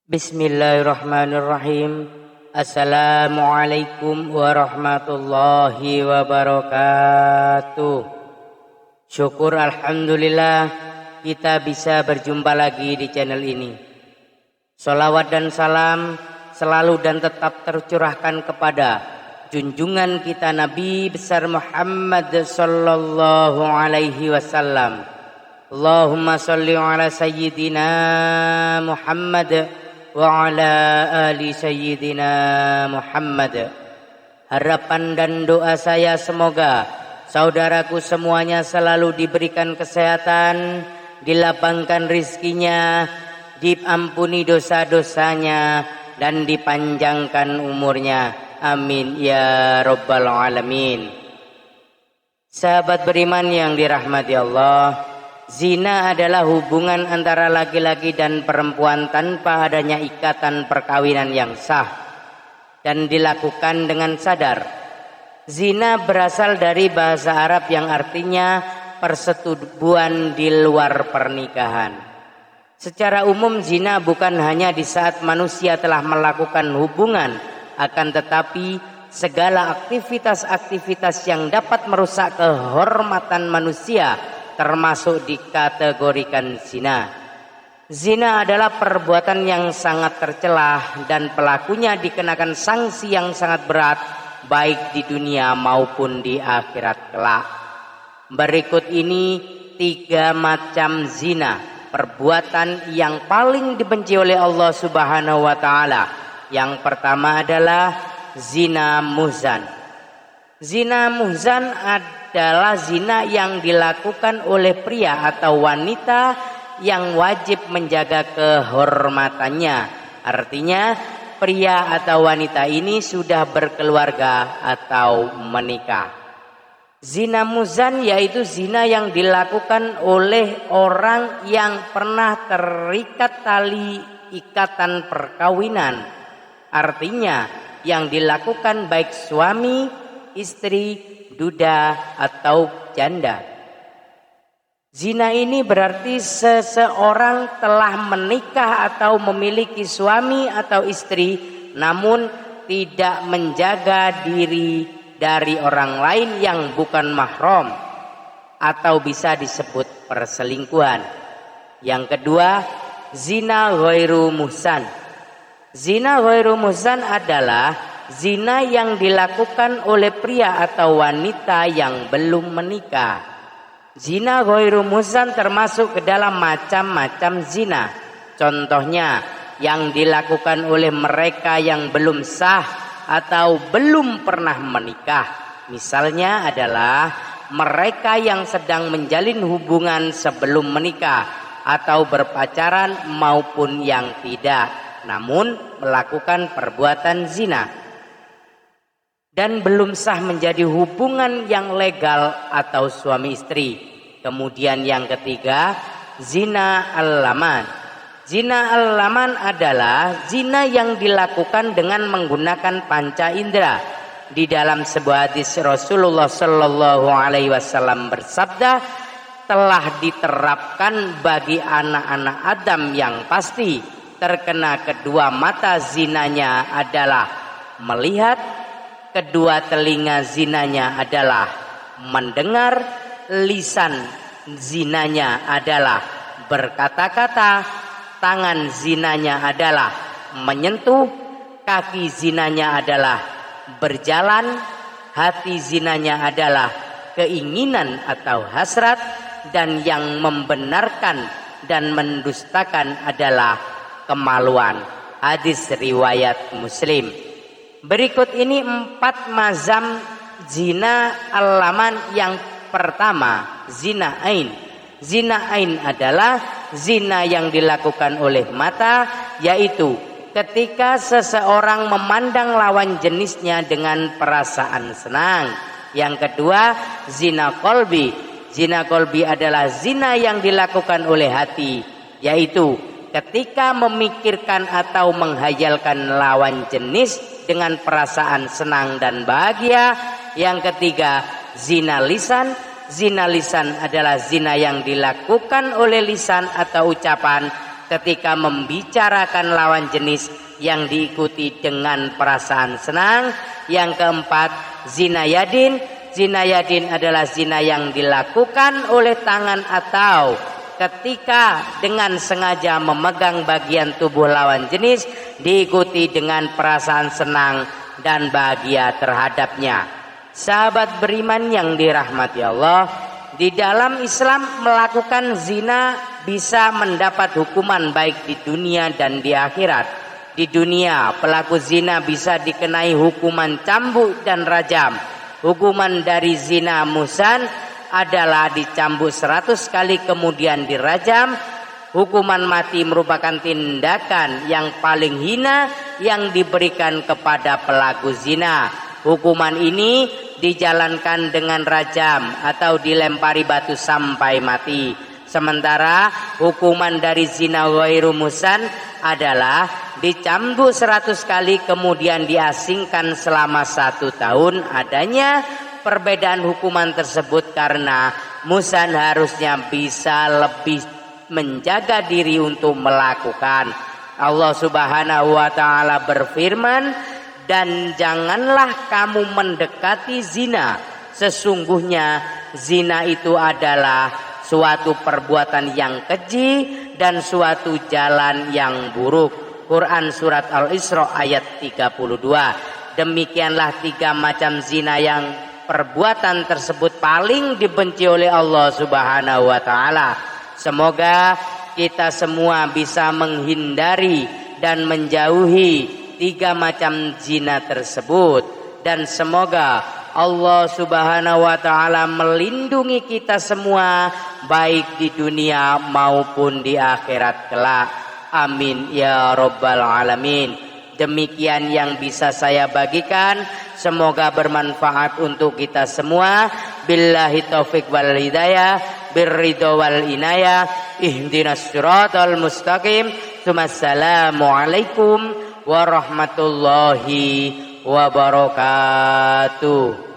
Bismillahirrahmanirrahim. Assalamualaikum warahmatullahi wabarakatuh. Syukur alhamdulillah kita bisa berjumpa lagi di channel ini. Salawat dan salam selalu dan tetap tercurahkan kepada junjungan kita Nabi besar Muhammad sallallahu alaihi wasallam. Allahumma salli ala sayyidina Muhammad wa ala ali sayyidina Muhammad. Harapan dan doa saya semoga saudaraku semuanya selalu diberikan kesehatan, dilapangkan rizkinya, diampuni dosa-dosanya, dan dipanjangkan umurnya. Amin ya rabbal alamin. Sahabat beriman yang dirahmati Allah, zina adalah hubungan antara laki-laki dan perempuan tanpa adanya ikatan perkawinan yang sah dan dilakukan dengan sadar. Zina berasal dari bahasa Arab yang artinya persetubuhan di luar pernikahan. Secara umum zina bukan hanya di saat manusia telah melakukan hubungan, akan tetapi segala aktivitas-aktivitas yang dapat merusak kehormatan manusia termasuk dikategorikan zina. Zina adalah perbuatan yang sangat tercelah dan pelakunya dikenakan sanksi yang sangat berat baik di dunia maupun di akhirat kelak. Berikut ini 3 macam zina, perbuatan yang paling dibenci oleh Allah Subhanahu wa taala. Yang pertama adalah zina muhzan. Zina muhzan adalah zina yang dilakukan oleh pria atau wanita yang wajib menjaga kehormatannya. Artinya pria atau wanita ini sudah berkeluarga atau menikah. Zina muhzan yaitu zina yang dilakukan oleh orang yang pernah terikat tali ikatan perkawinan. Artinya yang dilakukan baik suami, istri, duda atau janda. Zina ini berarti seseorang telah menikah atau memiliki suami atau istri namun tidak menjaga diri dari orang lain yang bukan mahram atau bisa disebut perselingkuhan. Yang kedua, zina ghairu muhsan. Zina ghairu muhsan adalah zina yang dilakukan oleh pria atau wanita yang belum menikah. Zina ghairu muhsan termasuk ke dalam macam-macam zina. Contohnya yang dilakukan oleh mereka yang belum sah atau belum pernah menikah. Misalnya adalah mereka yang sedang menjalin hubungan sebelum menikah atau berpacaran maupun yang tidak namun melakukan perbuatan zina dan belum sah menjadi hubungan yang legal atau suami istri. Kemudian yang ketiga, zina al-laman. Zina al-laman adalah zina yang dilakukan dengan menggunakan panca indera. Di dalam sebuah hadis Rasulullah sallallahu alaihi wasallam bersabda, telah diterapkan bagi anak-anak Adam yang pasti terkena kedua mata zinanya adalah melihat, kedua telinga zinanya adalah mendengar, lisan zinanya adalah berkata-kata, tangan zinanya adalah menyentuh, kaki zinanya adalah berjalan, hati zinanya adalah keinginan atau hasrat, dan yang membenarkan dan mendustakan adalah kemaluan. Hadis riwayat Muslim. Berikut ini 4 mazhab zina al-laman. Yang pertama, zina ain. Zina ain adalah zina yang dilakukan oleh mata, yaitu ketika seseorang memandang lawan jenisnya dengan perasaan senang. Yang kedua, zina kolbi. Zina kolbi adalah zina yang dilakukan oleh hati, yaitu ketika memikirkan atau menghayalkan lawan jenis dengan perasaan senang dan bahagia. Yang ketiga, zina lisan. Zina lisan adalah zina yang dilakukan oleh lisan atau ucapan ketika membicarakan lawan jenis yang diikuti dengan perasaan senang. Yang keempat, zina yadin. Zina yadin adalah zina yang dilakukan oleh tangan atau ketika dengan sengaja memegang bagian tubuh lawan jenis diikuti dengan perasaan senang dan bahagia terhadapnya. Sahabat beriman yang dirahmati Allah, di dalam Islam melakukan zina bisa mendapat hukuman baik di dunia dan di akhirat. Di dunia, pelaku zina bisa dikenai hukuman cambuk dan rajam. Hukuman dari zina muhsan adalah dicambuk 100 kali kemudian dirajam. Hukuman mati merupakan tindakan yang paling hina yang diberikan kepada pelaku zina. Hukuman ini dijalankan dengan rajam atau dilempari batu sampai mati. Sementara hukuman dari zina ghairu muhsan adalah dicambuk 100 kali kemudian diasingkan selama 1 tahun. Adanya perbedaan hukuman tersebut karena muhsan harusnya bisa lebih menjaga diri untuk melakukan. Allah Subhanahu wa taala berfirman, dan janganlah kamu mendekati zina, sesungguhnya zina itu adalah suatu perbuatan yang keji dan suatu jalan yang buruk. Quran surat Al-Isra ayat 32. Demikianlah 3 macam zina yang perbuatan tersebut paling dibenci oleh Allah Subhanahu wa taala. Semoga kita semua bisa menghindari dan menjauhi 3 macam zina tersebut, dan semoga Allah Subhanahu wa taala melindungi kita semua baik di dunia maupun di akhirat kelak. Amin ya rabbal alamin. Demikian yang bisa saya bagikan, semoga bermanfaat untuk kita semua. Billahi taufik wal hidayah, birridho wal inayah, ihdinas siratal mustaqim. Assalamualaikum warahmatullahi wabarakatuh.